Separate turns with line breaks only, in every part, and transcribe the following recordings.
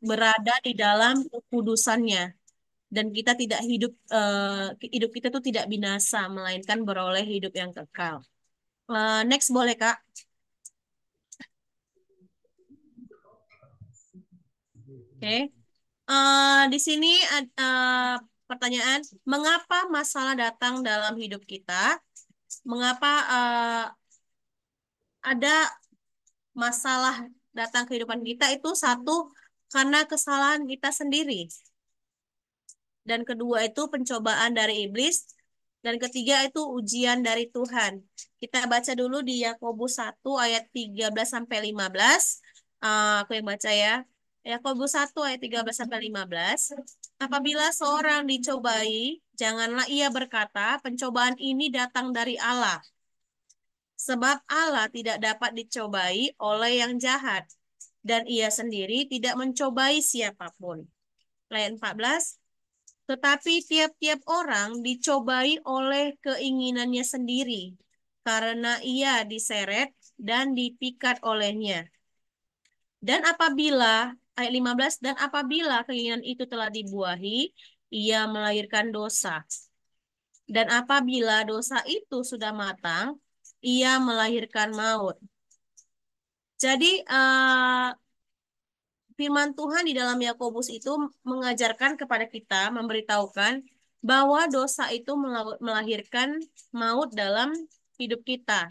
berada di dalam kekudusannya, dan kita tidak hidup, hidup kita tuh tidak binasa melainkan beroleh hidup yang kekal. Next boleh Kak. Oke. Di sini pertanyaan, mengapa masalah datang dalam hidup kita? Mengapa ada masalah datang kehidupan kita? Itu satu, karena kesalahan kita sendiri. Dan kedua itu pencobaan dari iblis. Dan ketiga itu ujian dari Tuhan. Kita baca dulu di Yakobus 1 ayat 13 sampai 15. Aku yang baca ya. Yakobus 1 ayat 13 sampai 15. Apabila seorang dicobai, janganlah ia berkata, pencobaan ini datang dari Allah. Sebab Allah tidak dapat dicobai oleh yang jahat, dan ia sendiri tidak mencobai siapapun. Ayat 14. Tetapi tiap-tiap orang dicobai oleh keinginannya sendiri, karena ia diseret dan dipikat olehnya. Dan apabila, ayat 15, dan apabila keinginan itu telah dibuahi, ia melahirkan dosa. Dan apabila dosa itu sudah matang, ia melahirkan maut. Jadi, firman Tuhan di dalam Yakobus itu mengajarkan kepada kita, memberitahukan bahwa dosa itu melahirkan maut dalam hidup kita.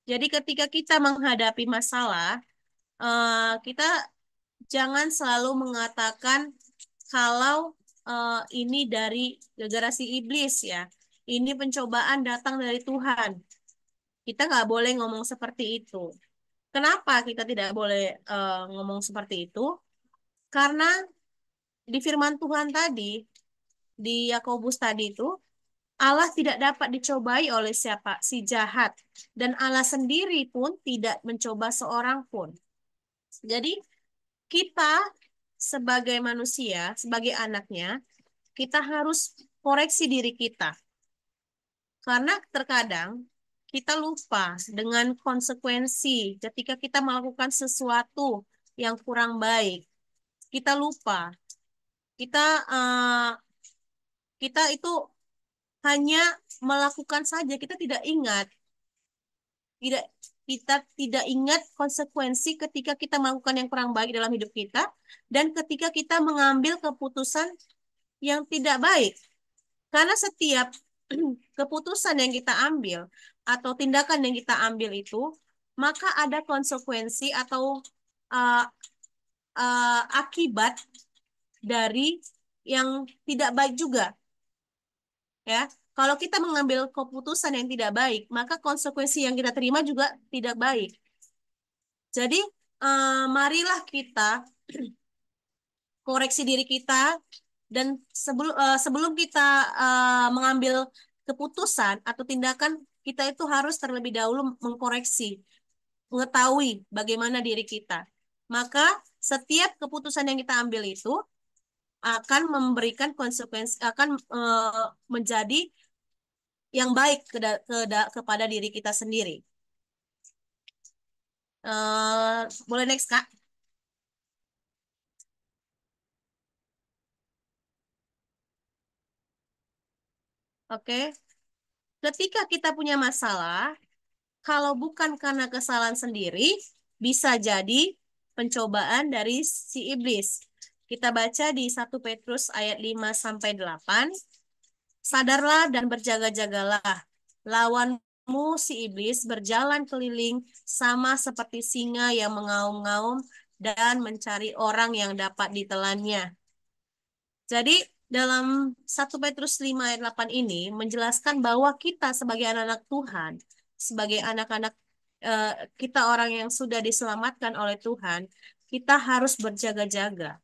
Jadi ketika kita menghadapi masalah, kita jangan selalu mengatakan kalau ini dari gara-gara si iblis ya. Ini pencobaan datang dari Tuhan. Kita nggak boleh ngomong seperti itu. Kenapa kita tidak boleh ngomong seperti itu? Karena di firman Tuhan tadi, di Yakobus tadi itu, Allah tidak dapat dicobai oleh siapa? Si jahat. Dan Allah sendiri pun tidak mencoba seorang pun. Jadi, kita sebagai manusia, sebagai anaknya, kita harus koreksi diri kita. Karena terkadang kita lupa dengan konsekuensi ketika kita melakukan sesuatu yang kurang baik. Kita lupa. Kita eh, kita itu hanya melakukan saja, kita tidak ingat, tidak kita tidak ingat konsekuensi ketika kita melakukan yang kurang baik dalam hidup kita, dan ketika kita mengambil keputusan yang tidak baik. Karena setiap keputusan yang kita ambil atau tindakan yang kita ambil itu, maka ada konsekuensi atau uh, akibat dari yang tidak baik juga. Ya, kalau kita mengambil keputusan yang tidak baik, maka konsekuensi yang kita terima juga tidak baik. Jadi, marilah kita koreksi diri kita, dan sebelum kita mengambil keputusan atau tindakan, kita itu harus terlebih dahulu mengkoreksi, mengetahui bagaimana diri kita. Maka setiap keputusan yang kita ambil itu akan memberikan konsekuensi, akan menjadi yang baik kepada diri kita sendiri. Boleh next, Kak? Oke. Ketika kita punya masalah, kalau bukan karena kesalahan sendiri, bisa jadi pencobaan dari si iblis. Kita baca di 1 Petrus ayat 5 sampai 8. Sadarlah dan berjaga-jagalah. Lawanmu si iblis berjalan keliling sama seperti singa yang mengaum-ngaum dan mencari orang yang dapat ditelannya. Jadi dalam 1 Petrus 5 ayat 8 ini menjelaskan bahwa kita sebagai anak-anak Tuhan, sebagai anak-anak kita orang yang sudah diselamatkan oleh Tuhan, kita harus berjaga-jaga.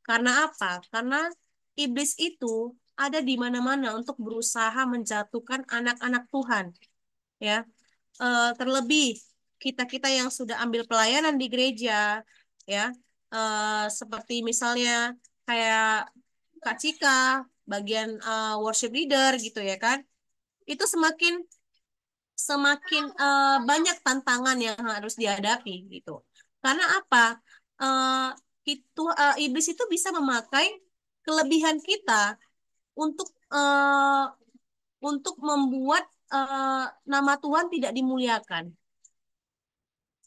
Karena apa? Karena iblis itu ada di mana-mana untuk berusaha menjatuhkan anak-anak Tuhan, ya. Terlebih kita-kita yang sudah ambil pelayanan di gereja, ya, seperti misalnya kayak Kak Cika, bagian worship leader gitu ya kan, itu semakin semakin banyak tantangan yang harus dihadapi gitu. Karena apa? Eh, Iblis itu bisa memakai kelebihan kita untuk eh, untuk membuat nama Tuhan tidak dimuliakan.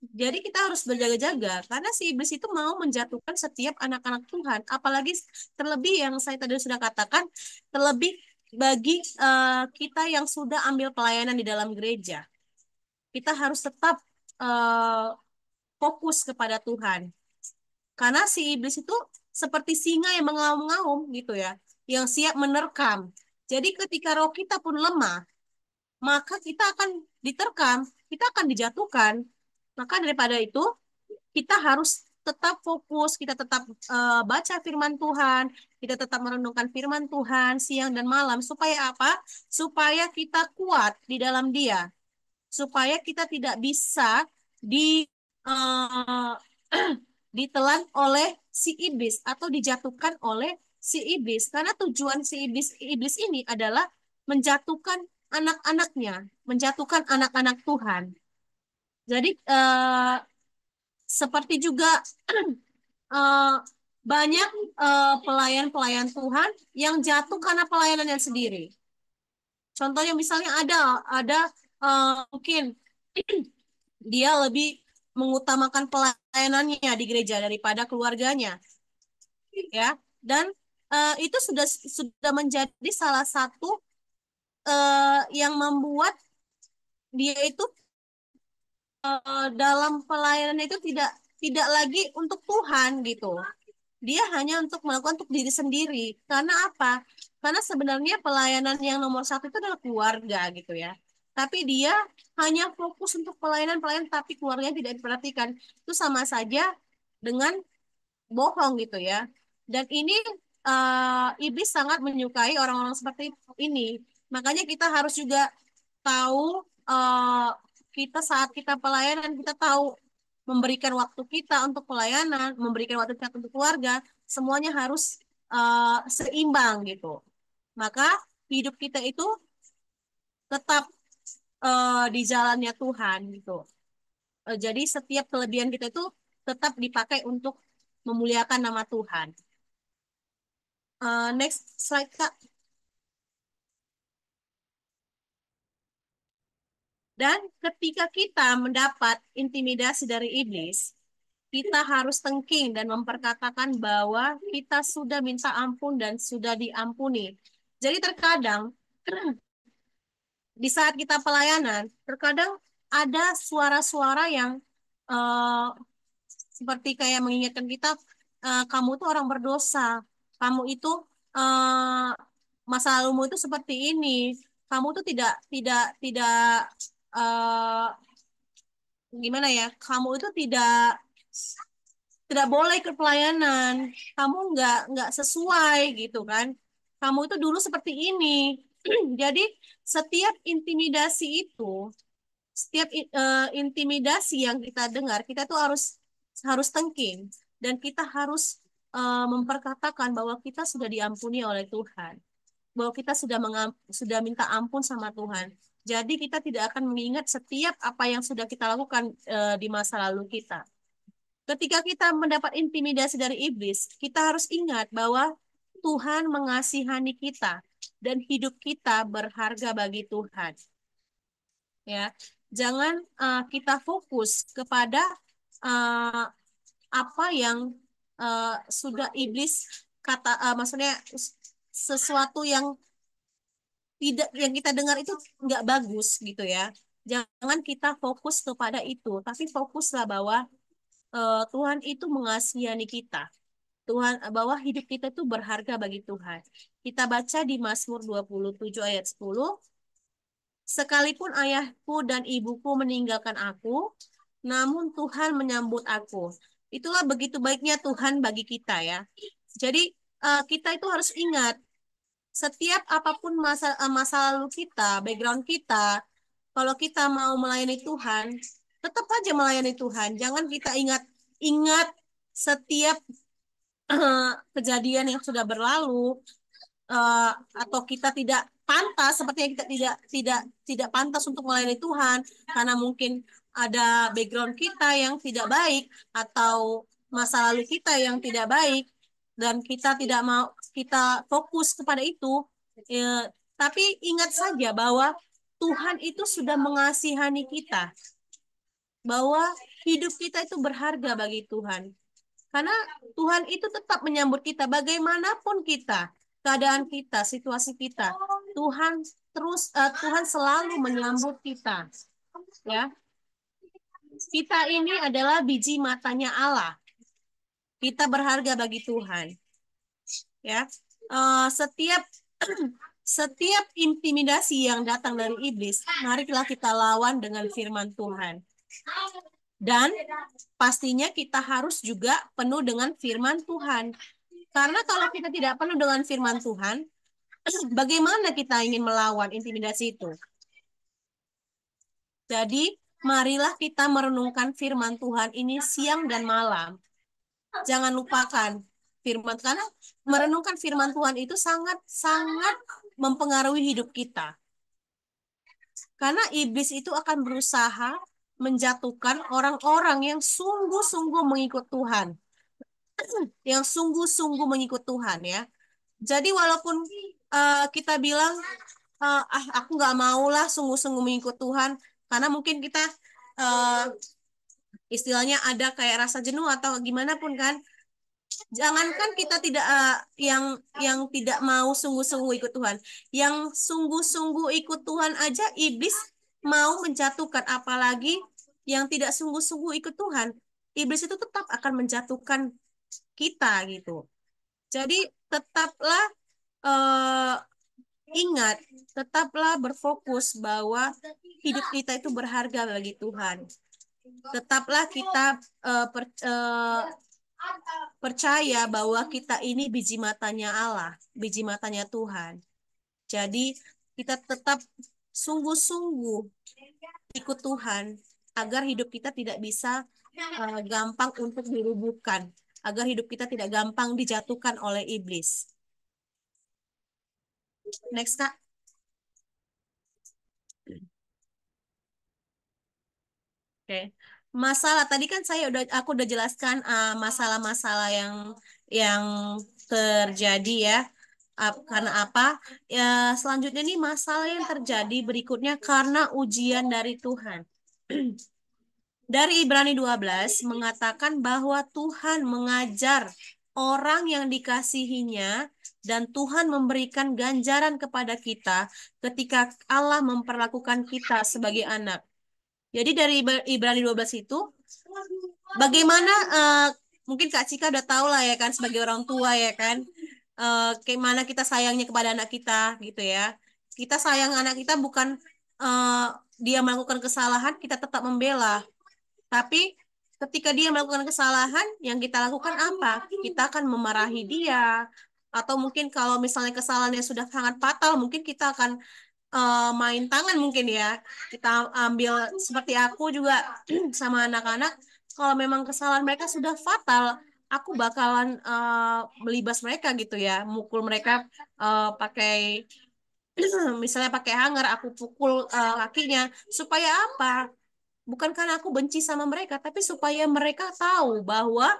Jadi kita harus berjaga-jaga karena si iblis itu mau menjatuhkan setiap anak-anak Tuhan, apalagi terlebih yang saya tadi sudah katakan, terlebih bagi kita yang sudah ambil pelayanan di dalam gereja. Kita harus tetap eh, fokus kepada Tuhan. Karena si iblis itu seperti singa yang mengaum-ngaum gitu ya, yang siap menerkam. Jadi ketika roh kita pun lemah, maka kita akan diterkam, kita akan dijatuhkan. Maka daripada itu, kita harus tetap fokus, kita tetap baca firman Tuhan, kita tetap merenungkan firman Tuhan siang dan malam. Supaya apa? Supaya kita kuat di dalam Dia. Supaya kita tidak bisa eh, ditelan oleh si iblis atau dijatuhkan oleh si iblis. Karena tujuan si iblis ini adalah menjatuhkan anak-anaknya, menjatuhkan anak-anak Tuhan. Jadi seperti juga eh, banyak pelayan-pelayan Tuhan yang jatuh karena pelayanannya sendiri. Contohnya misalnya ada mungkin dia lebih mengutamakan pelayanannya di gereja daripada keluarganya, ya. Dan itu sudah menjadi salah satu yang membuat dia itu dalam pelayanan itu tidak lagi untuk Tuhan gitu. Dia hanya untuk melakukan untuk diri sendiri. Karena apa? Karena sebenarnya pelayanan yang nomor satu itu adalah keluarga gitu ya. Tapi dia hanya fokus untuk pelayanan-pelayanan, tapi keluarganya tidak diperhatikan. Itu sama saja dengan bohong gitu ya. Dan ini iblis sangat menyukai orang-orang seperti ini. Makanya kita harus juga tahu kita saat kita pelayanan, kita tahu memberikan waktu kita untuk pelayanan, memberikan waktu kita untuk keluarga, semuanya harus seimbang gitu. Maka hidup kita itu tetap di jalannya Tuhan gitu. Jadi setiap kelebihan kita itu tetap dipakai untuk memuliakan nama Tuhan. Next slide, Kak. Dan ketika kita mendapat intimidasi dari iblis, kita harus tengking dan memperkatakan bahwa kita sudah minta ampun dan sudah diampuni. Jadi terkadang di saat kita pelayanan, terkadang ada suara-suara yang eh, seperti kayak mengingatkan kita, kamu itu orang berdosa, kamu itu eh, masa lalumu itu seperti ini, kamu tuh tidak eh, gimana ya, kamu itu tidak boleh ke pelayanan, kamu nggak sesuai gitu kan, kamu itu dulu seperti ini. Jadi setiap intimidasi itu, intimidasi yang kita dengar, kita tuh harus harus tengking dan kita harus memperkatakan bahwa kita sudah diampuni oleh Tuhan, bahwa kita sudah minta ampun sama Tuhan. Jadi kita tidak akan mengingat setiap apa yang sudah kita lakukan di masa lalu kita. Ketika kita mendapat intimidasi dari iblis, kita harus ingat bahwa Tuhan mengasihani kita dan hidup kita berharga bagi Tuhan. Ya, jangan kita fokus kepada uh, apa yang sudah iblis maksudnya sesuatu yang tidak yang kita dengar itu nggak bagus gitu ya. Jangan kita fokus kepada itu, tapi fokuslah bahwa Tuhan itu mengasihani kita. Tuhan bahwa hidup kita itu berharga bagi Tuhan. Kita baca di Mazmur 27 ayat 10, sekalipun ayahku dan ibuku meninggalkan aku, namun Tuhan menyambut aku. Itulah begitu baiknya Tuhan bagi kita ya. Jadi kita itu harus ingat setiap apapun masa lalu kita, background kita, kalau kita mau melayani Tuhan, tetap aja melayani Tuhan. Jangan kita ingat setiap kejadian yang sudah berlalu, atau kita tidak pantas, sepertinya kita tidak pantas untuk melayani Tuhan karena mungkin ada background kita yang tidak baik, atau masa lalu kita yang tidak baik dan kita tidak mau kita fokus kepada itu, ya, tapi ingat saja bahwa Tuhan itu sudah mengasihani kita, bahwa hidup kita itu berharga bagi Tuhan. Karena Tuhan itu tetap menyambut kita bagaimanapun kita, keadaan kita, situasi kita. Tuhan selalu menyambut kita, ya. Kita ini adalah biji matanya Allah. Kita berharga bagi Tuhan, ya. Setiap setiap intimidasi yang datang dari iblis, marilah kita lawan dengan firman Tuhan. Dan pastinya kita harus juga penuh dengan firman Tuhan. Karena kalau kita tidak penuh dengan firman Tuhan, bagaimana kita ingin melawan intimidasi itu? Jadi, marilah kita merenungkan firman Tuhan ini siang dan malam. Jangan lupakan firman, karena merenungkan firman Tuhan itu sangat-sangat mempengaruhi hidup kita. Karena iblis itu akan berusaha menjatuhkan orang-orang yang sungguh-sungguh mengikut Tuhan. Yang sungguh-sungguh mengikut Tuhan, ya. Jadi walaupun kita bilang, aku nggak mau lah sungguh-sungguh mengikut Tuhan, karena mungkin kita uh, istilahnya ada kayak rasa jenuh atau gimana pun kan. Jangankan kita tidak yang tidak mau sungguh-sungguh ikut Tuhan, yang sungguh-sungguh ikut Tuhan aja iblis mau menjatuhkan, apalagi yang tidak sungguh-sungguh ikut Tuhan. Iblis itu tetap akan menjatuhkan kita gitu. Jadi tetaplah eh, ingat, tetaplah berfokus bahwa hidup kita itu berharga bagi Tuhan. Tetaplah kita percaya bahwa kita ini biji matanya Allah, biji matanya Tuhan. Jadi kita tetap sungguh-sungguh ikut Tuhan agar hidup kita tidak bisa gampang untuk dirubuhkan, agar hidup kita tidak gampang dijatuhkan oleh iblis. Next, Kak. Oke. Masalah tadi kan aku udah jelaskan masalah-masalah yang terjadi, ya. Karena apa? Ya, selanjutnya nih masalah yang terjadi berikutnya karena ujian dari Tuhan. Dari Ibrani 12 mengatakan bahwa Tuhan mengajar orang yang dikasihinya dan Tuhan memberikan ganjaran kepada kita ketika Allah memperlakukan kita sebagai anak. Jadi dari Ibrani 12 itu bagaimana, mungkin Kak Cika udah tahu lah ya kan, sebagai orang tua ya kan, gimana kita sayangnya kepada anak kita gitu ya. Kita sayang anak kita bukan eh, dia melakukan kesalahan kita tetap membela, tapi ketika dia melakukan kesalahan, yang kita lakukan apa? Kita akan memarahi dia, atau mungkin kalau misalnya kesalahannya sudah sangat fatal, mungkin kita akan main tangan mungkin ya. Kita ambil seperti aku juga sama anak-anak, kalau memang kesalahan mereka sudah fatal, aku bakalan melibas mereka gitu ya, mukul mereka pakai misalnya pakai hanger, aku pukul kakinya supaya apa? Bukan karena aku benci sama mereka, tapi supaya mereka tahu bahwa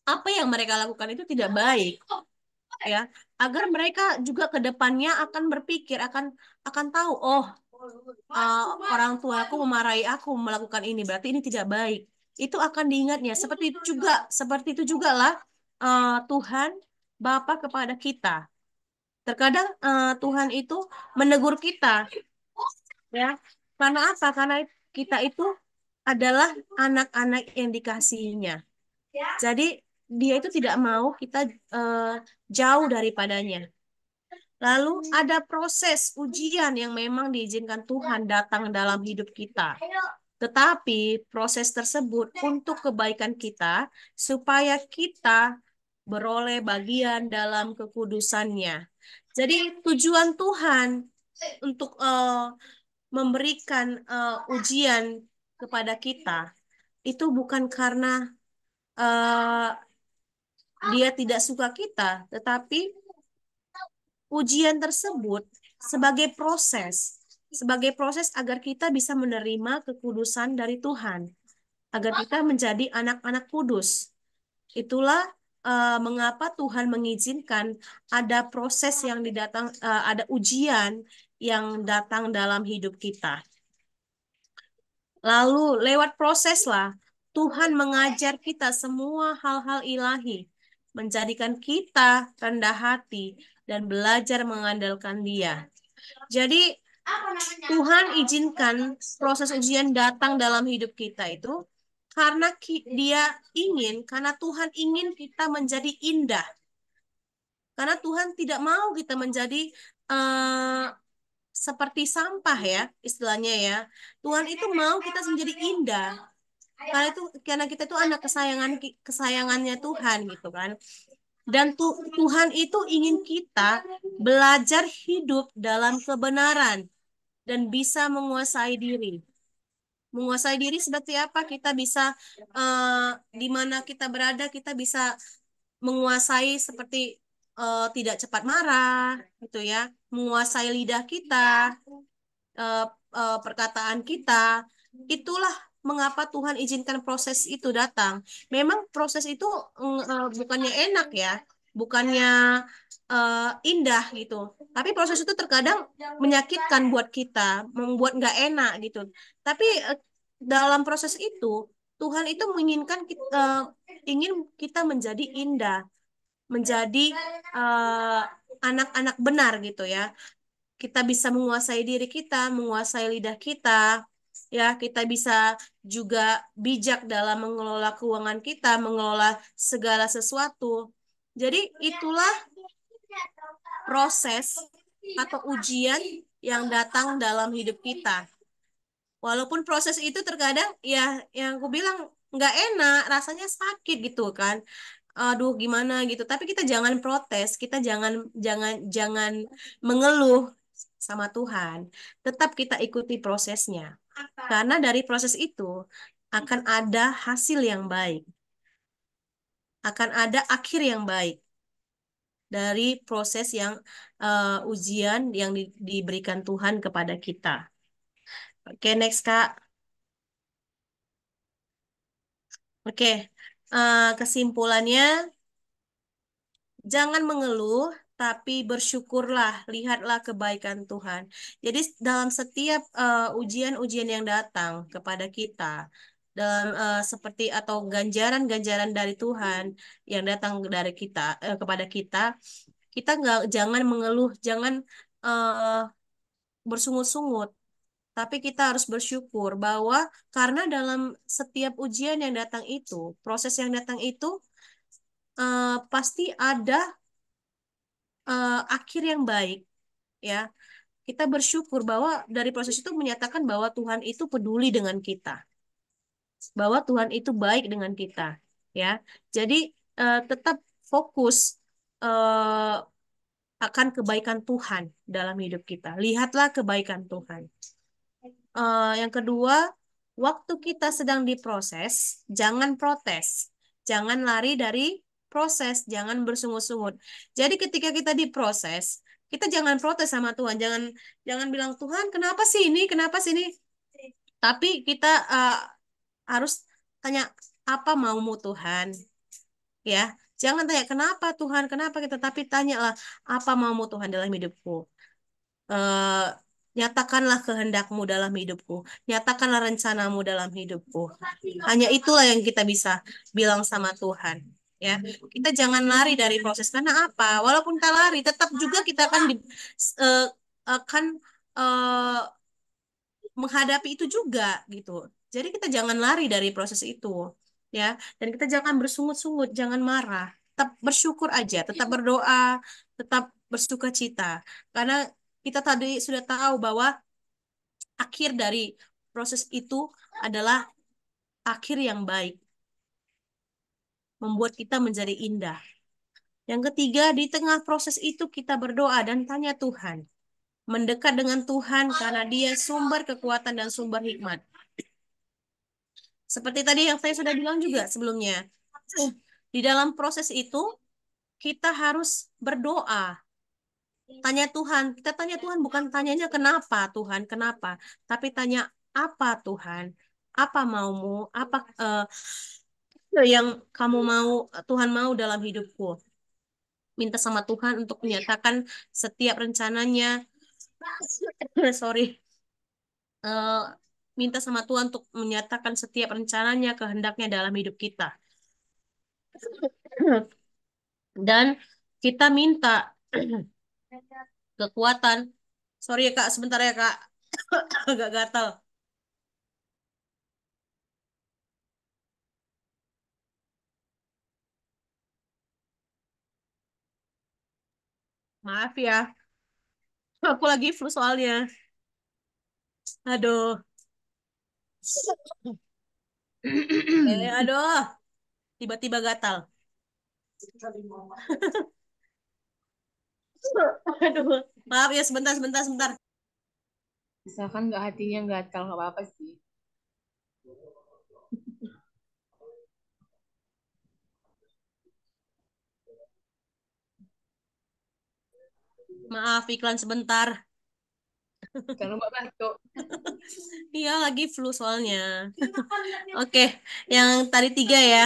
apa yang mereka lakukan itu tidak baik, ya. Agar mereka juga ke depannya akan berpikir, akan tahu, oh, orang tuaku memarahi aku melakukan ini, berarti ini tidak baik. Itu akan diingatnya. Seperti itu juga lah Tuhan Bapa kepada kita. Terkadang Tuhan itu menegur kita, ya. Karena apa? Karena kita itu adalah anak-anak yang dikasihinya. Jadi dia itu tidak mau kita eh, jauh daripadanya. Lalu ada proses ujian yang memang diizinkan Tuhan datang dalam hidup kita. Tetapi proses tersebut untuk kebaikan kita, supaya kita beroleh bagian dalam kekudusannya. Jadi tujuan Tuhan untuk memberikan ujian kepada kita itu bukan karena eh, dia tidak suka kita, tetapi ujian tersebut sebagai proses agar kita bisa menerima kekudusan dari Tuhan, agar kita menjadi anak-anak kudus. Itulah mengapa Tuhan mengizinkan ada proses yang ada ujian yang datang dalam hidup kita. Lalu lewat proses lah Tuhan mengajar kita semua hal-hal ilahi, menjadikan kita rendah hati dan belajar mengandalkan Dia. Jadi Tuhan izinkan proses ujian datang dalam hidup kita itu karena karena Tuhan ingin kita menjadi indah. Karena Tuhan tidak mau kita menjadi eh, seperti sampah ya, istilahnya ya. Tuhan itu mau kita menjadi indah. Karena kita itu anak kesayangannya Tuhan gitu kan. Dan Tuhan itu ingin kita belajar hidup dalam kebenaran dan bisa menguasai diri. Menguasai diri seperti apa? Kita bisa di mana kita berada, kita bisa menguasai seperti tidak cepat marah, gitu ya. Menguasai lidah kita, eh, perkataan kita. Itulah mengapa Tuhan izinkan proses itu datang. Memang proses itu bukannya enak ya, bukannya indah gitu. Tapi proses itu terkadang menyakitkan buat kita, membuat nggak enak gitu. Tapi dalam proses itu Tuhan itu menginginkan ingin kita menjadi indah, menjadi eh, anak-anak benar gitu ya. Kita bisa menguasai diri kita, menguasai lidah kita, ya, kita bisa juga bijak dalam mengelola keuangan kita, mengelola segala sesuatu. Jadi itulah proses atau ujian yang datang dalam hidup kita. Walaupun proses itu terkadang ya yang aku bilang nggak enak, rasanya sakit gitu kan. Aduh gimana gitu. Tapi kita jangan protes, kita jangan jangan jangan mengeluh sama Tuhan. Tetap kita ikuti prosesnya. Karena dari proses itu akan ada hasil yang baik, akan ada akhir yang baik dari proses yang ujian yang diberikan Tuhan kepada kita. Oke, next Kak. Oke, kesimpulannya, jangan mengeluh, tapi bersyukurlah, lihatlah kebaikan Tuhan. Jadi dalam setiap ujian-ujian yang datang kepada kita, dalam seperti atau ganjaran-ganjaran dari Tuhan yang datang dari kita kepada kita, kita jangan mengeluh, jangan eh, bersungut-sungut. Tapi kita harus bersyukur bahwa karena dalam setiap ujian yang datang itu, proses yang datang itu pasti ada akhir yang baik, ya. Kita bersyukur bahwa dari proses itu menyatakan bahwa Tuhan itu peduli dengan kita, bahwa Tuhan itu baik dengan kita, ya. Jadi tetap fokus eh, akan kebaikan Tuhan dalam hidup kita. Lihatlah kebaikan Tuhan. Yang kedua, waktu kita sedang diproses, jangan protes, jangan lari dari proses, jangan bersungut-sungut. Jadi ketika kita diproses, kita jangan protes sama Tuhan, jangan jangan bilang Tuhan kenapa sih ini, kenapa sih ini. Tapi kita harus tanya apa maumu Tuhan, ya. Jangan tanya kenapa Tuhan, kenapa kita, tapi tanyalah apa maumu Tuhan dalam hidupku. eh, Nyatakanlah kehendakmu dalam hidupku. Nyatakanlah rencanamu dalam hidupku. Hanya itulah yang kita bisa bilang sama Tuhan. Ya, kita jangan lari dari proses karena apa? Walaupun kita lari, tetap juga kita eh, akan eh, menghadapi itu juga gitu. Jadi kita jangan lari dari proses itu, ya. Dan kita jangan bersungut-sungut, jangan marah. Tetap bersyukur aja, tetap berdoa, tetap bersuka cita. Karena kita tadi sudah tahu bahwa akhir dari proses itu adalah akhir yang baik, membuat kita menjadi indah. Yang ketiga, di tengah proses itu kita berdoa dan tanya Tuhan. Mendekat dengan Tuhan karena Dia sumber kekuatan dan sumber hikmat. Seperti tadi yang saya sudah bilang juga sebelumnya. Di dalam proses itu, kita harus berdoa. Tanya Tuhan. Kita tanya Tuhan bukan tanyanya kenapa Tuhan, kenapa. Tapi tanya apa Tuhan, apa maumu, yang kamu mau, Tuhan mau dalam hidupku. Minta sama Tuhan untuk menyatakan setiap rencananya. Sorry. eh, Minta sama Tuhan untuk menyatakan setiap rencananya, kehendaknya dalam hidup kita. Dan kita minta kekuatan. Sorry ya Kak, sebentar ya Kak. Agak gatal. Maaf ya. Aku lagi flu soalnya. Aduh. Aduh. Tiba-tiba gatal. Aduh. Maaf ya, sebentar, sebentar, sebentar.
Misalkan nggak hatinya gatal nggak apa-apa sih.
Maaf, iklan sebentar.
Jangan lupa batuk.
Iya, lagi flu soalnya. Oke, yang tadi tiga ya.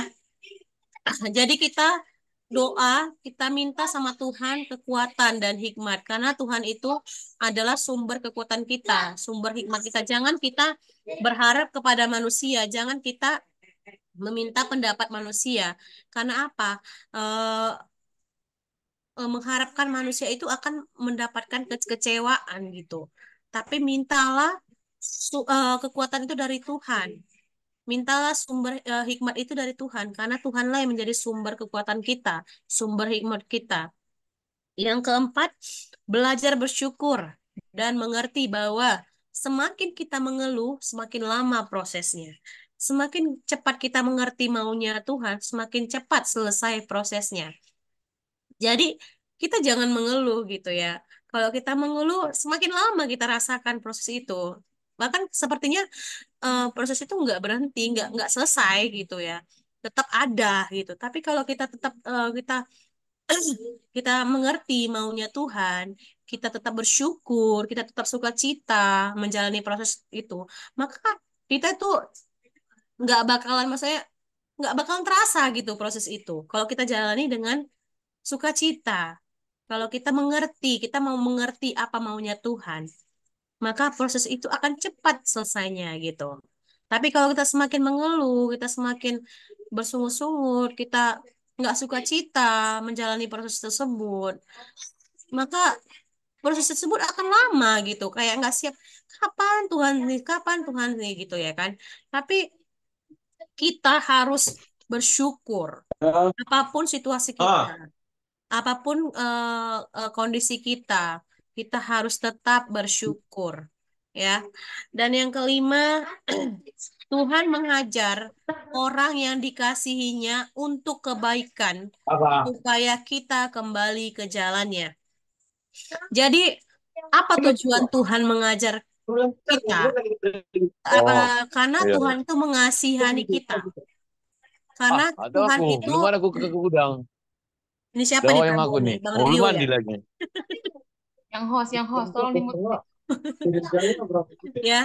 Jadi kita doa, kita minta sama Tuhan kekuatan dan hikmat. Karena Tuhan itu adalah sumber kekuatan kita, sumber hikmat kita. Jangan kita berharap kepada manusia, jangan kita meminta pendapat manusia. Karena apa? Eh, Mengharapkan manusia itu akan mendapatkan kekecewaan gitu. Tapi mintalah kekuatan itu dari Tuhan. Mintalah sumber hikmat itu dari Tuhan, karena Tuhanlah yang menjadi sumber kekuatan kita, sumber hikmat kita. Yang keempat, belajar bersyukur dan mengerti bahwa semakin kita mengeluh, semakin lama prosesnya. Semakin cepat kita mengerti maunya Tuhan, semakin cepat selesai prosesnya. Jadi kita jangan mengeluh gitu ya. Kalau kita mengeluh, semakin lama kita rasakan proses itu. Bahkan sepertinya proses itu nggak berhenti, nggak selesai gitu ya. Tetap ada gitu. Tapi kalau kita tetap kita mengerti maunya Tuhan, kita tetap bersyukur, kita tetap sukacita menjalani proses itu, maka kita tuh nggak bakalan, maksudnya nggak bakalan terasa gitu proses itu. Kalau kita jalani dengan sukacita, kalau kita mengerti, kita mau mengerti apa maunya Tuhan, maka proses itu akan cepat selesainya gitu. Tapi kalau kita semakin mengeluh, kita semakin bersungut-sungut, kita nggak suka cita menjalani proses tersebut, maka proses tersebut akan lama gitu. Kayak nggak siap, kapan Tuhan nih gitu ya kan. Tapi kita harus bersyukur apapun situasi kita,
Ah,
apapun kondisi kita, kita harus tetap bersyukur, ya. Dan yang kelima, Tuhan mengajar orang yang dikasihinya untuk kebaikan,
apa?
supaya kita kembali ke jalannya. Jadi, apa tujuan Tuhan mengajar kita?
Oh,
Karena
iya.
Tuhan itu mengasihani kita.
Ah,
Karena
ada
Tuhan
aku.
itu,
Belum ada aku ke gudang.
ini siapa
Udah
nih
hoyong
tamu
aku
nih?
nih.
Bang
Mau belum
Rio ya?
mandi lagi.
Yang host, tolong dimut.
Ya,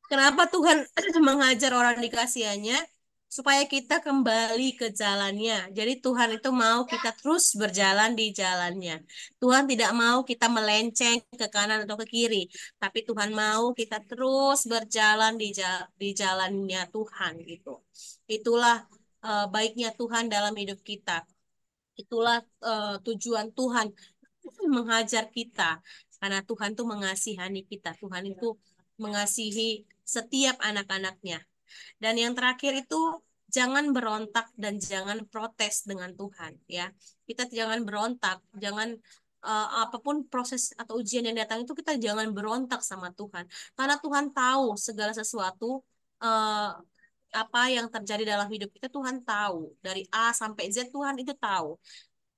kenapa Tuhan mengajar orang dikasihannya? Supaya kita kembali ke jalannya. Jadi Tuhan itu mau kita terus berjalan di jalannya. Tuhan tidak mau kita melenceng ke kanan atau ke kiri. Tapi Tuhan mau kita terus berjalan di jalannya Tuhan gitu. Itulah baiknya Tuhan dalam hidup kita. Itulah tujuan Tuhan menghajar kita. Karena Tuhan tuh mengasihani kita. Tuhan itu mengasihi setiap anak-anaknya. Dan yang terakhir itu, jangan berontak dan jangan protes dengan Tuhan, ya. Kita jangan berontak, jangan apapun proses atau ujian yang datang itu kita jangan berontak sama Tuhan. Karena Tuhan tahu segala sesuatu, eh, apa yang terjadi dalam hidup kita Tuhan tahu. Dari A sampai Z Tuhan itu tahu.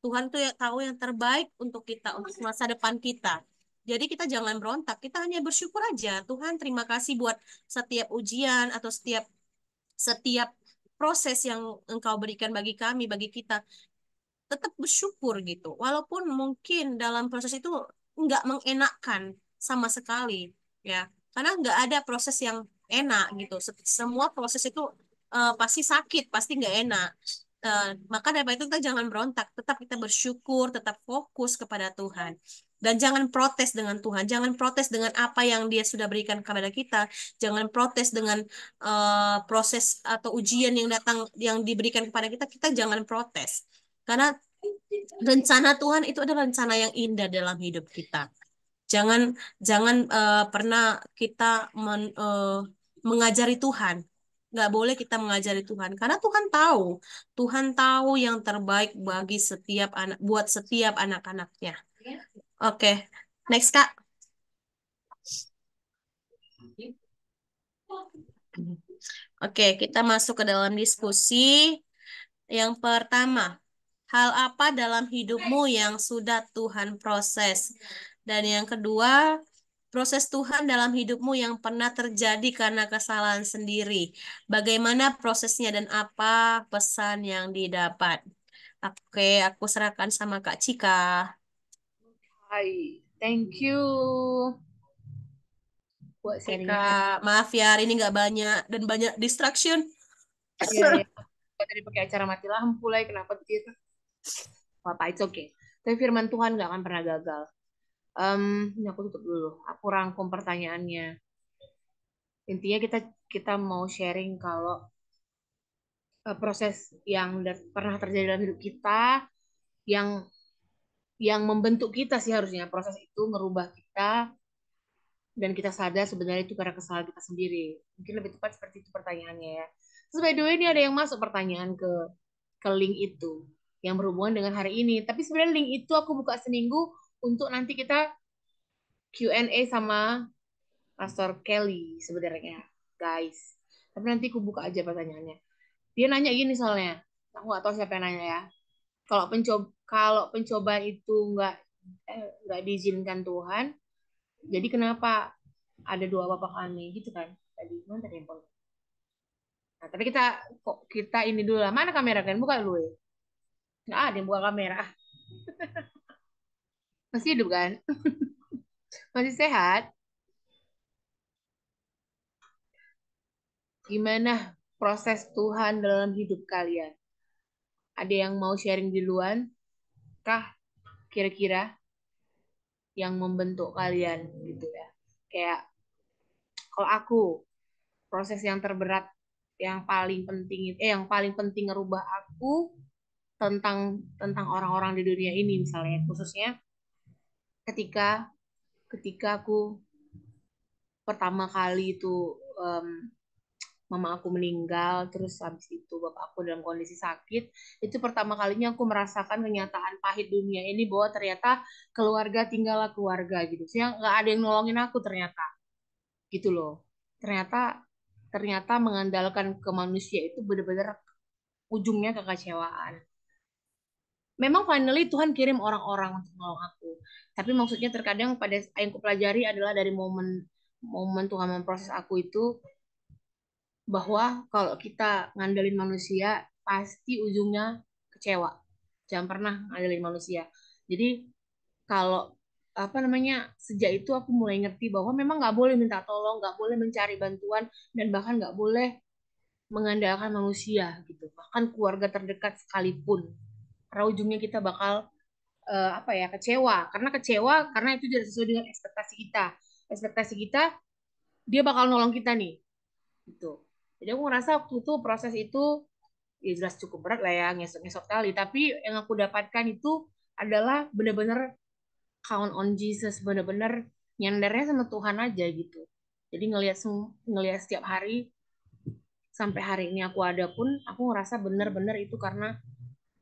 Tuhan tuh ya tahu yang terbaik untuk kita, untuk masa depan kita. Jadi kita jangan berontak, kita hanya bersyukur aja. Tuhan, terima kasih buat setiap ujian atau setiap setiap proses yang Engkau berikan bagi kami, bagi kita. Tetap bersyukur gitu. Walaupun mungkin dalam proses itu nggak mengenakkan sama sekali, ya. Karena nggak ada proses yang enak gitu. Semua proses itu pasti sakit, pasti nggak enak. Maka dari itu kita jangan berontak, tetap kita bersyukur, tetap fokus kepada Tuhan. Dan jangan protes dengan Tuhan, jangan protes dengan apa yang Dia sudah berikan kepada kita, jangan protes dengan proses atau ujian yang datang, yang diberikan kepada kita, kita jangan protes. Karena rencana Tuhan itu adalah rencana yang indah dalam hidup kita. Jangan jangan pernah kita mengajari Tuhan. Nggak boleh kita mengajari Tuhan karena Tuhan tahu yang terbaik bagi setiap anak, buat setiap anak-anaknya. Oke, next Kak. Oke, kita masuk ke dalam diskusi. Yang pertama, hal apa dalam hidupmu yang sudah Tuhan proses? Dan yang kedua, proses Tuhan dalam hidupmu yang pernah terjadi karena kesalahan sendiri. Bagaimana prosesnya dan apa pesan yang didapat? Oke, aku serahkan sama Kak Cika.
Hai, thank you buat
Oke,
sharingnya hari.
Kak. Maaf ya, hari ini nggak banyak dan banyak distraction.
Iya, ya. Tadi pakai acara mati lampu lah, kenapa gitu? Apa, it's okay. Tapi firman Tuhan nggak akan pernah gagal. Ini aku tutup dulu. Aku rangkum pertanyaannya. Intinya kita kita mau sharing kalau proses yang pernah terjadi dalam hidup kita, yang membentuk kita sih harusnya. Proses itu merubah kita dan kita sadar sebenarnya itu karena kesalahan kita sendiri. Mungkin lebih tepat seperti itu pertanyaannya ya. Terus by the way ini ada yang masuk pertanyaan ke link itu yang berhubungan dengan hari ini. Tapi sebenarnya link itu aku buka seminggu untuk nanti kita Q&A sama Pastor Kelly sebenarnya, guys. Tapi nanti aku buka aja pertanyaannya. Dia nanya gini soalnya, aku nggak tahu siapa yang nanya ya. Kalau pencobaan itu nggak diizinkan Tuhan, jadi kenapa ada dua bapak kami gitu kan? Tadi mana tadi handphone? Nah, tapi kita ini dulu lah. Mana kamera kan? Buka dulu ya. Nggak ada yang buka kamera. Ah, masih hidup kan? Masih sehat? Gimana proses Tuhan dalam hidup kalian? Ada yang mau sharing duluan? Kah kira-kira yang membentuk kalian gitu ya? Kayak kalau aku proses yang terberat yang paling penting ngerubah aku tentang tentang orang-orang di dunia ini misalnya khususnya ketika ketika aku pertama kali itu em, mama aku meninggal terus habis itu bapak aku dalam kondisi sakit itu pertama kalinya aku merasakan kenyataan pahit dunia ini bahwa ternyata keluarga tinggallah keluarga gitu sih nggak ada yang nolongin aku ternyata gitu loh ternyata ternyata mengandalkan ke manusia itu benar-benar ujungnya kekecewaan. Memang finally Tuhan kirim orang-orang untuk menolong aku. Tapi maksudnya terkadang pada yang aku pelajari adalah dari momen momen Tuhan memproses aku itu bahwa kalau kita ngandelin manusia pasti ujungnya kecewa. Jangan pernah ngandelin manusia. Jadi kalau apa namanya sejak itu aku mulai ngerti bahwa memang nggak boleh minta tolong, nggak boleh mencari bantuan dan bahkan nggak boleh mengandalkan manusia gitu. Bahkan keluarga terdekat sekalipun. Karena ujungnya kita bakal apa ya kecewa karena itu tidak sesuai dengan ekspektasi kita dia bakal nolong kita nih gitu jadi aku ngerasa waktu itu proses itu ya jelas cukup berat lah ya ngesot-ngesot kali tapi yang aku dapatkan itu adalah benar-benar count on Jesus benar-benar nyandarnya sama Tuhan aja gitu jadi ngelihat setiap hari sampai hari ini aku ada pun aku ngerasa benar-benar itu karena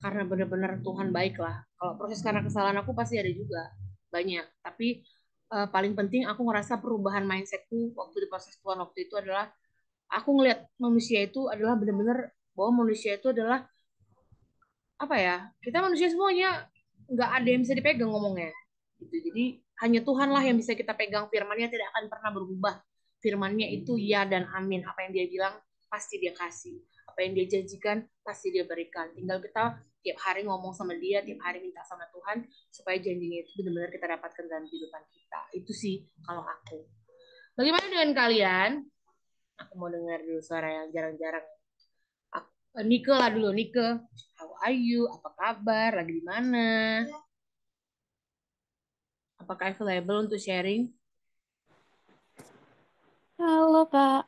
benar-benar Tuhan baik lah. Kalau proses karena kesalahan aku pasti ada juga banyak. Tapi paling penting aku ngerasa perubahan mindsetku waktu di proses Tuhan waktu itu adalah aku ngelihat manusia itu adalah benar-benar bahwa manusia itu adalah apa ya kita manusia semuanya nggak ada yang bisa dipegang ngomongnya gitu jadi hanya Tuhan lah yang bisa kita pegang firmannya tidak akan pernah berubah firmannya itu ya dan amin apa yang dia bilang pasti dia kasih apa yang dia janjikan pasti dia berikan tinggal kita tiap hari ngomong sama dia tiap hari minta sama Tuhan supaya janjinya itu benar-benar kita dapatkan dalam kehidupan kita itu sih kalau aku bagaimana dengan kalian aku mau dengar dulu suara yang jarang-jarang Nike lah dulu, Nike. How are you? Apa kabar? Lagi di mana? Apakah available untuk sharing?
Halo Kak,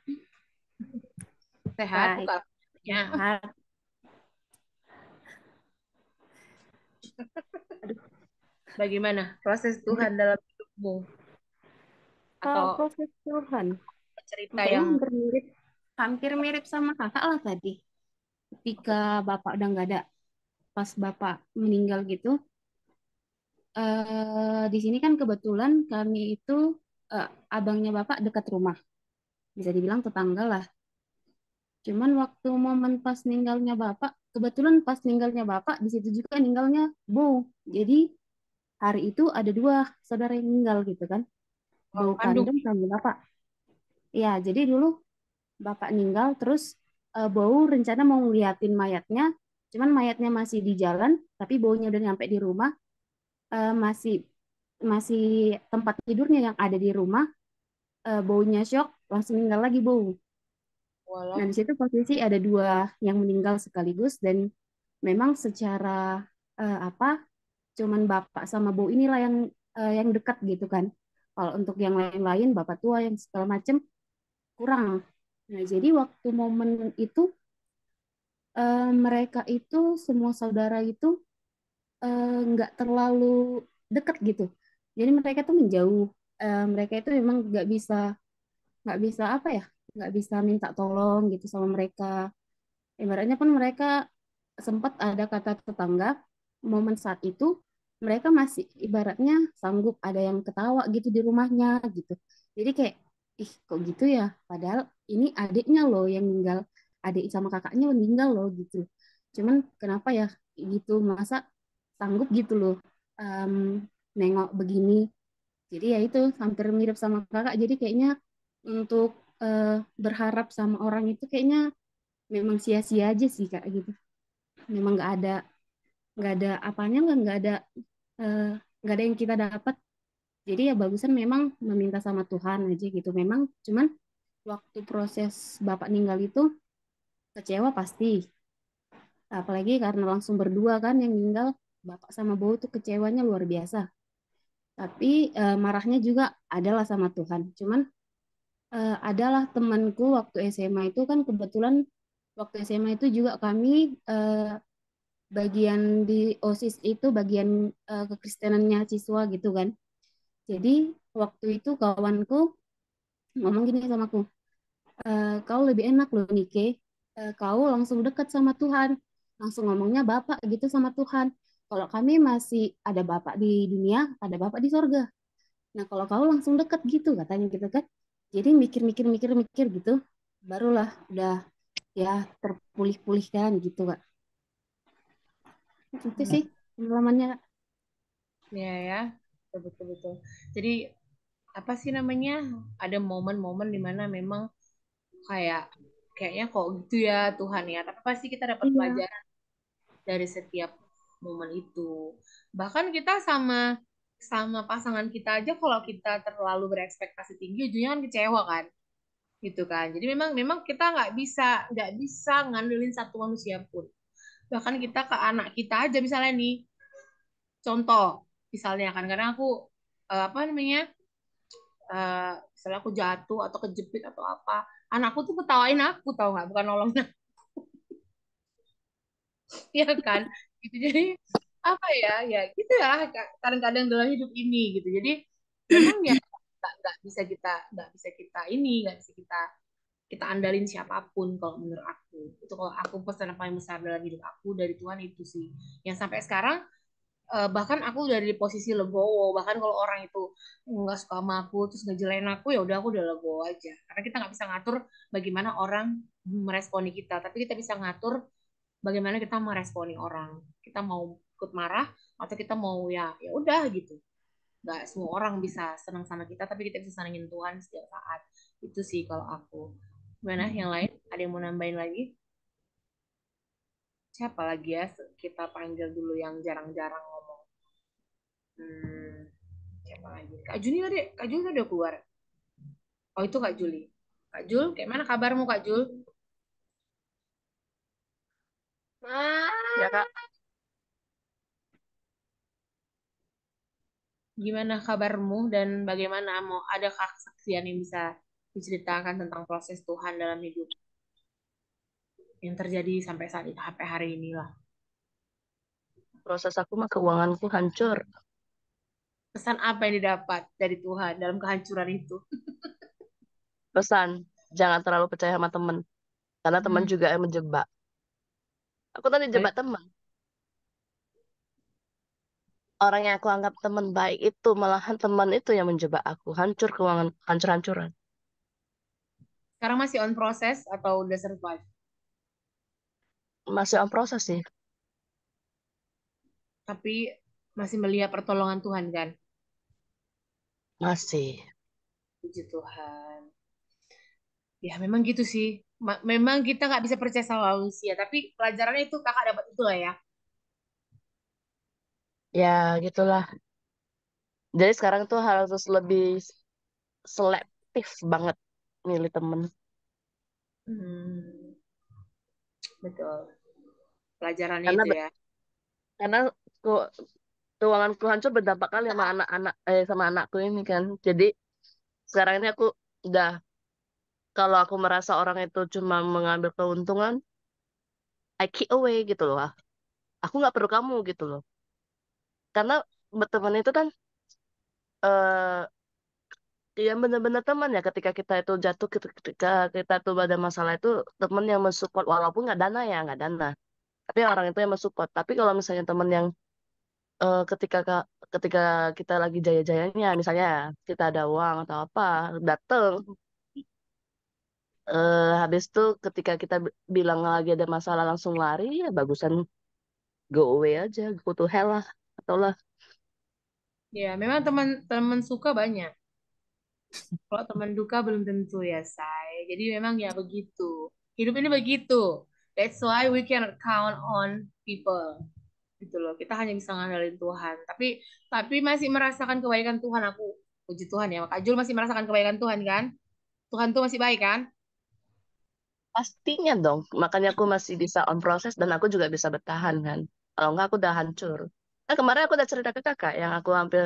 Sehat,
baik,
buka apanya.
sehat. Aduh,
Bagaimana proses Tuhan dalam hidupmu?
kalau
Atau
proses Tuhan,
cerita
kayaknya
yang
hampir mirip sama kakak lah tadi. Ketika bapak udah nggak ada, pas bapak meninggal gitu, di sini kan kebetulan kami itu abangnya bapak dekat rumah, bisa dibilang tetangga lah. Cuman waktu momen pas meninggalnya bapak, kebetulan pas meninggalnya bapak di situ juga meninggalnya bau. Jadi hari itu ada dua saudara yang meninggal gitu kan, bau
kandung?
kandung sama bapak. Ya, jadi dulu bapak meninggal, terus bau rencana mau ngeliatin mayatnya, cuman mayatnya masih di jalan, tapi baunya udah nyampe di rumah, masih masih tempat tidurnya yang ada di rumah, baunya shock, langsung meninggal lagi bau. Nah,
Walah,
di situ posisi ada dua yang meninggal sekaligus dan memang secara apa, cuman bapak sama bau inilah yang dekat gitu kan. Kalau untuk yang lain-lain, bapak tua yang segala macem kurang. Nah, jadi waktu momen itu mereka itu semua saudara itu nggak terlalu dekat gitu. Jadi mereka tuh menjauh. Mereka itu memang nggak bisa apa ya, nggak bisa minta tolong gitu sama mereka. Ibaratnya pun mereka sempat ada kata tetangga momen saat itu mereka masih ibaratnya sanggup ada yang ketawa gitu di rumahnya gitu. Jadi kayak ih kok gitu ya. Padahal ini adiknya loh yang meninggal, adik sama kakaknya meninggal loh gitu. Cuman kenapa ya gitu masa sanggup gitu loh em, nengok begini. Jadi ya itu hampir mirip sama kakak. Jadi kayaknya untuk berharap sama orang itu kayaknya memang sia-sia aja sih kak gitu. Memang nggak ada apanya lah, eh, nggak ada yang kita dapat. Jadi ya bagusan memang meminta sama Tuhan aja gitu. Memang cuman waktu proses bapak meninggal itu kecewa pasti. Apalagi karena langsung berdua kan yang meninggal, bapak sama bau tuh kecewanya luar biasa. Tapi marahnya juga adalah sama Tuhan. Cuman adalah temanku waktu SMA itu kan kebetulan waktu SMA itu juga kami bagian di OSIS itu bagian kekristenannya siswa gitu kan. Jadi waktu itu kawanku ngomong gini sama aku, kau lebih enak loh Nike, kau langsung dekat sama Tuhan, langsung ngomongnya Bapak gitu sama Tuhan. Kalau kami masih ada Bapak di dunia, ada Bapak di sorga. Nah kalau kau langsung dekat gitu katanya gitu kan. Jadi mikir-mikir-mikir-mikir gitu, barulah udah ya terpulih-pulihkan gitu Kak. Itu sih pengalamannya.
ya ya, betul betul betul. Jadi apa sih namanya? Ada momen-momen di mana memang kayak kayaknya kok gitu ya Tuhan ya. Tapi pasti kita dapat
Iya,
pelajaran dari setiap momen itu. Bahkan kita sama sama pasangan kita aja kalau kita terlalu berekspektasi tinggi ujungnya kan kecewa kan gitu kan. Jadi memang memang kita nggak bisa ngandelin satu manusia pun. Bahkan kita ke anak kita aja misalnya nih contoh misalnya kan karena aku apa namanya misalnya aku jatuh atau kejepit atau apa anakku tuh ketawain aku tahu nggak bukan nolong ya kan gitu jadi apa ya ya gitu ya kadang-kadang dalam hidup ini gitu jadi memang ya nggak bisa kita ini nggak bisa kita andalin siapapun kalau menurut aku itu kalau aku pesan yang paling besar dalam hidup aku dari Tuhan itu sih yang sampai sekarang bahkan aku udah di posisi legowo bahkan kalau orang itu nggak suka sama aku terus ngejelein aku ya udah aku udah legowo aja karena kita nggak bisa ngatur bagaimana orang meresponi kita tapi kita bisa ngatur bagaimana kita meresponi orang kita mau ikut marah atau kita mau ya ya udah gitu nggak semua orang bisa senang sama kita tapi kita bisa senangin Tuhan setiap saat itu sih kalau aku gimana yang lain ada yang mau nambahin lagi siapa lagi ya kita panggil dulu yang jarang-jarang ngomong hmm, siapa lagi Kak Juni tadi Kak Juli tadi udah keluar oh itu Kak Juli Kak Jul kayak mana kabarmu Kak Jul
Ya Kak,
Gimana kabarmu dan bagaimana mau ada kesaksian yang bisa diceritakan tentang proses Tuhan dalam hidup yang terjadi sampai saat ini, sampai hari ini lah.
proses aku mah keuanganku hancur.
Pesan apa yang didapat dari Tuhan dalam kehancuran itu?
Pesan, jangan terlalu percaya sama temen. Karena teman
Hmm.
juga yang menjebak. Aku tadi jebak teman. Orang yang aku anggap teman baik itu, malahan teman itu yang menjebak aku. Hancur keuangan, hancur-hancuran.
Sekarang masih on proses atau udah survive?
Masih on proses sih.
Tapi masih melihat pertolongan Tuhan kan?
Masih.
Puji Tuhan. Ya memang gitu sih. Memang kita nggak bisa percaya sama manusia, tapi pelajarannya itu kakak dapat itu lah ya.
Ya, gitulah. Jadi sekarang tuh harus lebih selektif banget milih temen.
Hmm, betul. Pelajarannya
Karena
itu ya.
karena ku- keuanganku hancur berdampak kali sama anak-anak sama anakku ini kan. Jadi sekarang ini aku udah kalau aku merasa orang itu cuma mengambil keuntungan, I keep away gitu loh. Aku nggak perlu kamu gitu loh. Karena berteman itu kan yang benar-benar teman ya ketika kita itu jatuh ketika kita tuh ada masalah itu teman yang mensupport walaupun nggak dana ya nggak dana tapi orang itu yang mensupport tapi kalau misalnya teman yang ketika kita lagi jaya-jayanya misalnya kita ada uang atau apa dateng habis itu ketika kita bilang lagi ada masalah langsung lari ya bagusan go away aja go to hell lah atau lah
Ya, memang teman-teman suka banyak. Kalau teman duka belum tentu ya, say. Jadi memang ya begitu. Hidup ini begitu. That's why we cannot count on people. Gitu loh. Kita hanya bisa ngandalin Tuhan. Tapi masih merasakan kebaikan Tuhan aku. Puji Tuhan ya. Kak Jul masih merasakan kebaikan Tuhan kan? Tuhan tuh masih baik kan?
pastinya dong makanya aku masih bisa on proses dan aku juga bisa bertahan kan kalau enggak aku udah hancur nah kemarin aku udah cerita ke kakak yang aku hampir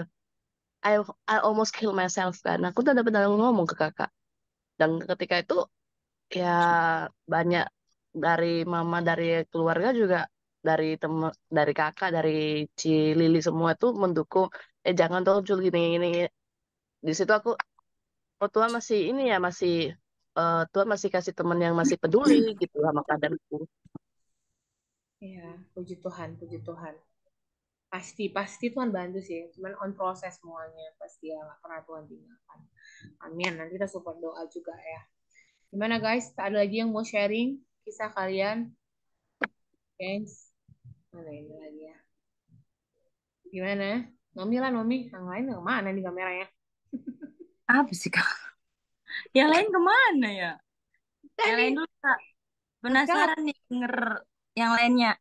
I, I almost kill myself kan. Aku tuh udah benar ngomong ke kakak. Dan ketika itu ya banyak dari mama, dari keluarga juga, dari temen, dari kakak, dari Ci Lili semua itu mendukung. Jangan dong Jul gini gini. Di situ aku, oh Tuhan masih ini ya masih Tuhan masih kasih teman yang masih peduli gitu sama keadaanku.
Ya, puji Tuhan, puji Tuhan. Pasti Tuhan bantu sih. Cuman on proses semuanya. Pasti ya, nggak pernah Tuhan tinggalkan. Amin. Nanti kita support doa juga ya. Gimana guys? Ada lagi yang mau sharing kisah kalian? Guys, mana ini lagi ya? Gimana? Nomi lah, Nomi. Yang lain kemana nih kameranya?
Apa sih Kak? Yang lain kemana ya? Yang lain
Tadi,
dulu Kak.
Kak,
Penasaran nih denger yang lainnya.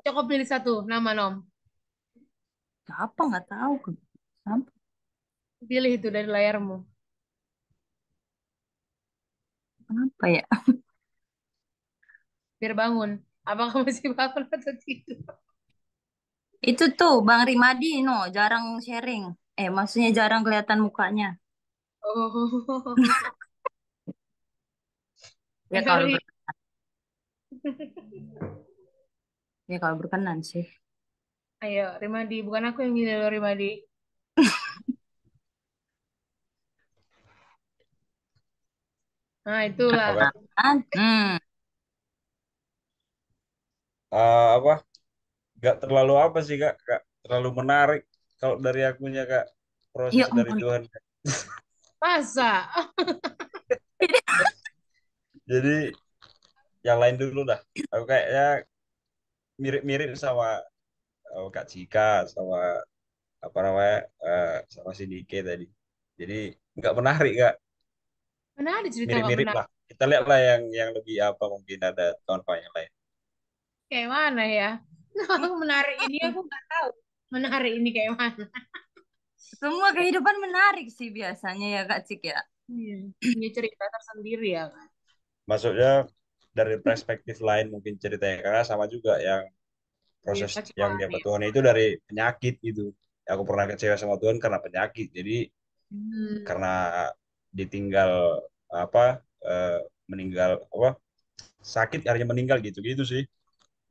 coba pilih satu nama, Nom.
Siapa nggak tahu. Siapa?
Pilih itu dari layarmu.
Apa ya?
Biar bangun. Apakah masih bangun atau tidur?
Itu tuh Bang Rimadi no jarang sharing. Maksudnya jarang kelihatan mukanya.
Oh,
Ya
ayo,
kalau
Ri.
ya kalau berkenan sih.
Ayo, Rimadi. Bukan aku yang milih lo, Rimadi. Nah, itulah.
Apa?
Kan?
Apa? Gak terlalu apa sih kak? Kak terlalu menarik kalau dari akunya kak
Ya
proses dari
ampun.
Tuhan.
Masa?
Jadi yang lain dulu dah. Aku kayaknya mirip-mirip sama Kak Cika sama apa namanya sama si Dike tadi. Jadi nggak menarik kak.
Mana ada cerita nggak
Mirip-mirip
menarik?
lah. Kita lihatlah yang lebih apa mungkin ada kawan-kawan yang lain.
Kayak mana ya? Aku menarik ini aku nggak tahu. Menarik ini kayak mana?
Semua kehidupan menarik sih biasanya ya Kak Cik ya.
Punya cerita tersendiri ya kan?
Maksudnya dari perspektif lain mungkin ceritanya karena sama juga yang
Iya,
proses yang
kecewaan
dia
ya.
Tuhan itu dari penyakit gitu. Aku pernah kecewa sama Tuhan karena penyakit. Jadi
Hmm.
karena ditinggal apa eh, meninggal apa sakit akhirnya meninggal gitu gitu sih.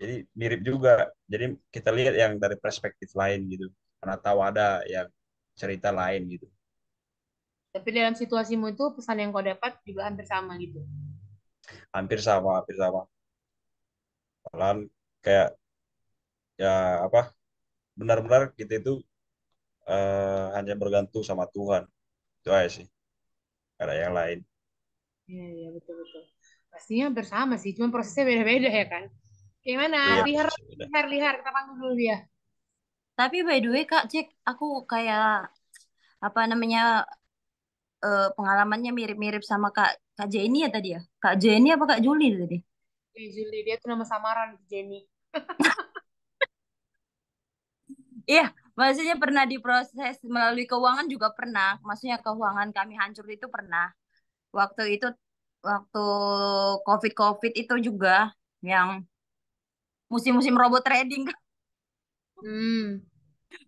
Jadi mirip juga. Jadi kita lihat yang dari perspektif lain gitu. Karena tahu ada yang cerita lain gitu.
Tapi dalam situasimu itu pesan yang kau dapat juga hampir sama gitu.
Hampir sama, hampir sama. Malahan kayak ya apa benar-benar kita itu hanya bergantung sama Tuhan. Itu aja sih. Gak ada yang lain.
Iya, iya, betul-betul. Pastinya hampir sama sih, cuma prosesnya beda-beda ya kan. Gimana?
Iya,
Lihar,
proses beda.
lihar, lihar. Kita panggil dulu dia.
Tapi by the way Kak Cek, aku kayak apa namanya pengalamannya mirip-mirip sama Kak Jenny ya tadi ya. Kak Jenny apa Kak Juli tadi?
Juli, dia tuh nama samaran, Jenny.
Iya, maksudnya pernah diproses melalui keuangan juga pernah. Maksudnya keuangan kami hancur itu pernah. Waktu itu waktu COVID itu juga yang musim-musim robot trading,
Hmm.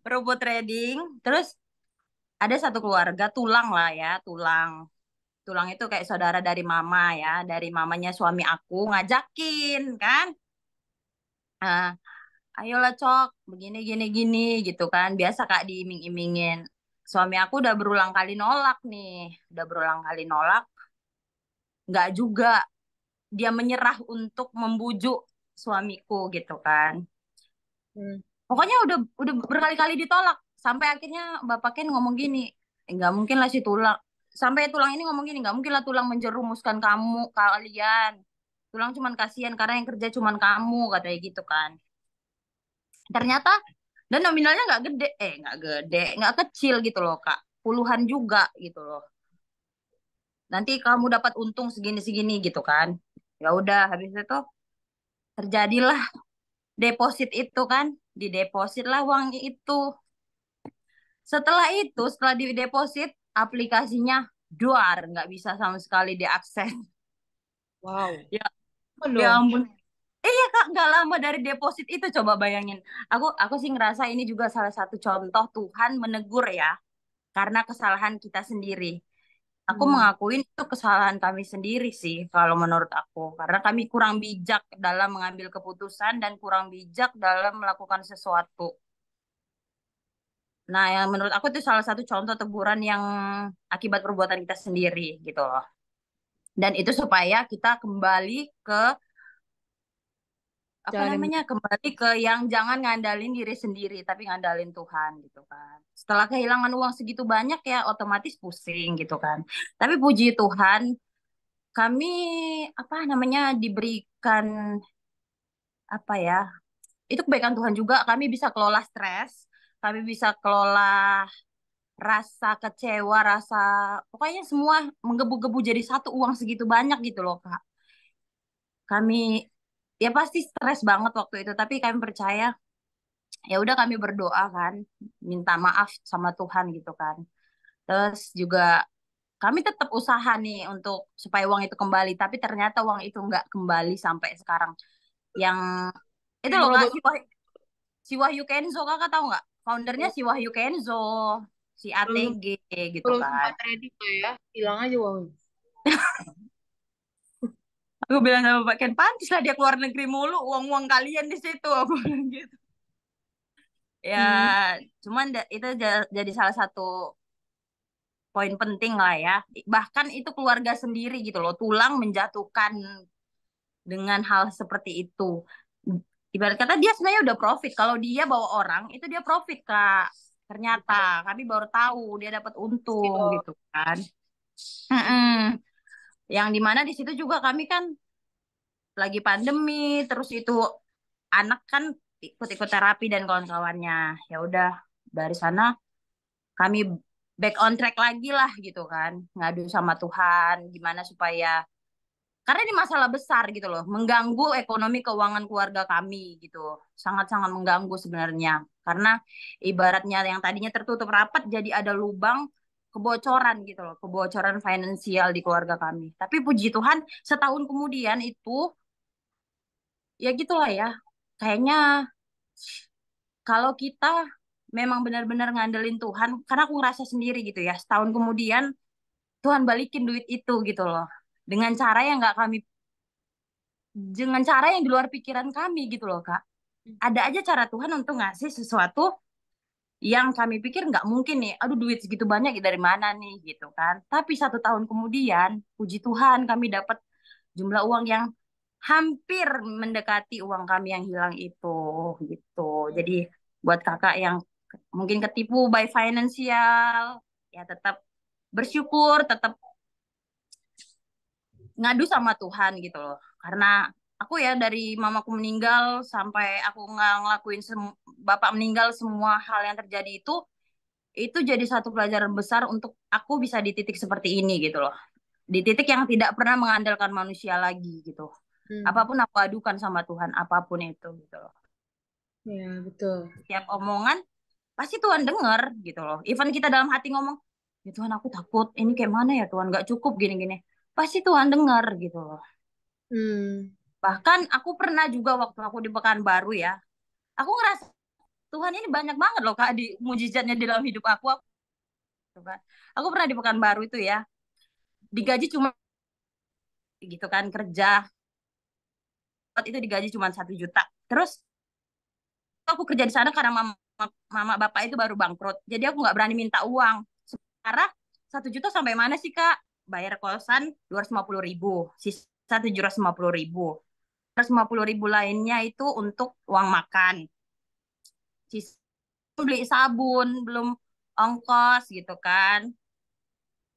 robot trading. Terus ada satu keluarga tulang lah ya, tulang. Tulang itu kayak saudara dari mama ya, dari mamanya suami aku ngajakin kan. Nah, ayolah Cok, begini gini gini gitu kan. Biasa Kak diiming-imingin. Suami aku udah berulang kali nolak nih, udah berulang kali nolak. Nggak juga dia menyerah untuk membujuk suamiku gitu kan.
Hmm.
Pokoknya udah berkali-kali ditolak sampai akhirnya Bapak Ken ngomong gini, nggak mungkin lah si tulang. Sampai tulang ini ngomong gini, nggak mungkin lah tulang menjerumuskan kamu kalian. Tulang cuman kasihan karena yang kerja cuman kamu katanya gitu kan. Ternyata dan nominalnya nggak gede, nggak kecil gitu loh Kak. Puluhan juga gitu loh. Nanti kamu dapat untung segini-segini gitu kan. Ya udah habis itu terjadilah deposit itu kan. Dideposit lah uang itu. Setelah dideposit, aplikasinya duar, nggak bisa sama sekali diakses.
Wow.
Ya,
Apa
ya
dong?
ampun. Iya Kak, nggak lama dari deposit itu coba bayangin. Aku sih ngerasa ini juga salah satu contoh Tuhan menegur ya, karena kesalahan kita sendiri. Aku
Hmm.
mengakuin itu kesalahan kami sendiri sih, kalau menurut aku. Karena kami kurang bijak dalam mengambil keputusan dan kurang bijak dalam melakukan sesuatu. Nah, yang menurut aku itu salah satu contoh teguran yang akibat perbuatan kita sendiri gitu loh. Dan itu supaya kita kembali ke apa
Jangan yang
namanya? Kembali ke yang jangan ngandalin diri sendiri tapi ngandalin Tuhan gitu kan. Setelah kehilangan uang segitu banyak ya otomatis pusing gitu kan. Tapi puji Tuhan, kami apa namanya diberikan apa ya? Itu kebaikan Tuhan juga, kami bisa kelola stres, kami bisa kelola rasa kecewa, rasa pokoknya semua menggebu-gebu jadi satu uang segitu banyak gitu loh, Kak. Kami ya pasti stres banget waktu itu, tapi kami percaya ya udah kami berdoa kan, minta maaf sama Tuhan gitu kan. Terus juga kami tetap usaha nih untuk supaya uang itu kembali, tapi ternyata uang itu nggak kembali sampai sekarang. Yang itu
yang
loh Kak,
robot
Si Wahyu Kenzo, Kakak tahu nggak? Foundernya si Wahyu Kenzo, si
belum
ATG gitu
belum
kan.
sempat trading lah ya. Hilang aja uangnya.
Aku bilang sama Pak Ken, pantas lah dia keluar negeri mulu, uang-uang kalian di situ. Aku bilang gitu. Ya,
Hmm.
cuman itu jadi salah satu poin penting lah ya. Bahkan itu keluarga sendiri gitu loh, tulang menjatuhkan dengan hal seperti itu. Ibarat kata dia sebenarnya udah profit. Kalau dia bawa orang, itu dia profit, Kak. Ternyata kami baru tahu dia dapat untung
Gitu.
gitu kan. Mm-mm. Yang dimana di situ juga kami kan lagi pandemi, terus itu anak kan ikut-ikut terapi dan kawan-kawannya. Ya udah dari sana kami back on track lagi lah gitu kan, ngadu sama Tuhan, gimana supaya karena ini masalah besar gitu loh, mengganggu ekonomi keuangan keluarga kami gitu, sangat-sangat mengganggu sebenarnya. Karena ibaratnya yang tadinya tertutup rapat jadi ada lubang kebocoran gitu loh, kebocoran finansial di keluarga kami. Tapi puji Tuhan setahun kemudian itu ya gitulah ya. Kayaknya kalau kita memang benar-benar ngandelin Tuhan, karena aku ngerasa sendiri gitu ya, setahun kemudian Tuhan balikin duit itu gitu loh. Dengan cara yang nggak kami, dengan cara yang di luar pikiran kami gitu loh, Kak. Ada aja cara Tuhan untuk ngasih sesuatu yang kami pikir nggak mungkin nih. Aduh, duit segitu banyak dari mana nih gitu kan. Tapi 1 tahun kemudian, puji Tuhan kami dapat jumlah uang yang hampir mendekati uang kami yang hilang itu gitu. Jadi buat kakak yang mungkin ketipu by financial, ya tetap bersyukur, tetap ngadu sama Tuhan gitu loh. Karena aku ya dari mamaku meninggal sampai aku nggak ngelakuin bapak meninggal, semua hal yang terjadi itu jadi satu pelajaran besar untuk aku bisa di titik seperti ini gitu loh. Di titik yang tidak pernah mengandalkan manusia lagi gitu. Apapun aku adukan sama Tuhan, apapun itu gitu loh.
Ya, betul.
Setiap omongan pasti Tuhan dengar gitu loh. Even kita dalam hati ngomong, ya Tuhan aku takut, ini kayak mana ya Tuhan, nggak cukup gini-gini. Pasti Tuhan dengar gitu loh. Bahkan aku pernah juga waktu aku di Pekanbaru ya, aku ngerasa Tuhan ini banyak banget loh Kak di mujizatnya di dalam hidup aku. Gitu kan. Aku pernah di Pekanbaru itu ya, digaji cuma gitu kan, kerja itu digaji cuma 1 juta. Terus aku kerja di sana karena mama bapak itu baru bangkrut. Jadi aku nggak berani minta uang. Sementara 1 juta sampai mana sih Kak? Bayar kosan 250.000, sisa 750.000. 150.000 lainnya itu untuk uang makan. Sisa beli sabun, belum ongkos gitu kan.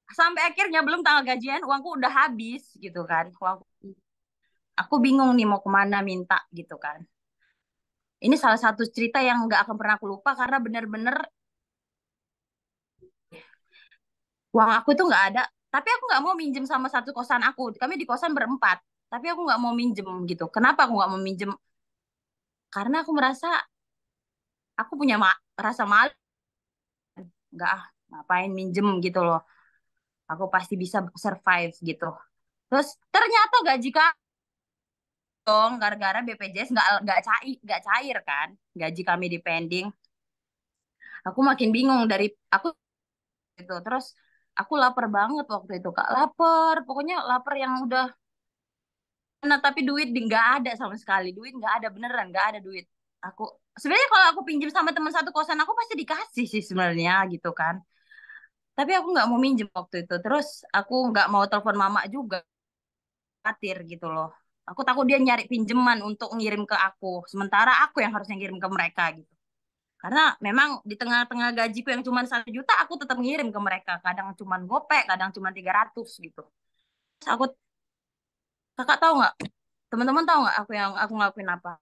Sampai akhirnya belum tanggal gajian, uangku udah habis gitu kan. Aku bingung nih mau kemana minta gitu kan. Ini salah satu cerita yang nggak akan pernah aku lupa karena bener-bener uang aku itu nggak ada. Tapi aku nggak mau minjem sama satu kosan aku. Kami di kosan berempat. Tapi aku nggak mau minjem gitu. Kenapa aku nggak mau minjem? Karena aku merasa aku punya rasa malu. Nggak ngapain minjem gitu loh. Aku pasti bisa survive gitu. Terus ternyata gaji kak dong gara-gara BPJS nggak cair kan. Gaji kami di pending. Aku makin bingung dari aku gitu. Terus aku lapar banget waktu itu Kak. Lapar, pokoknya lapar yang udah. Nah, tapi duit nggak ada sama sekali. Duit nggak ada beneran, nggak ada duit. Aku sebenarnya kalau aku pinjam sama teman satu kosan aku pasti dikasih sih sebenarnya gitu kan. Tapi aku nggak mau minjem waktu itu. Terus aku nggak mau telepon mama juga, khawatir gitu loh. Aku takut dia nyari pinjaman untuk ngirim ke aku. Sementara aku yang harusnya ngirim ke mereka gitu. Karena memang di tengah-tengah gajiku yang cuma 1 juta, aku tetap ngirim ke mereka. Kadang cuma gopek, kadang cuma 300 gitu. Terus kakak tahu nggak? Teman-teman tahu nggak aku ngelakuin apa?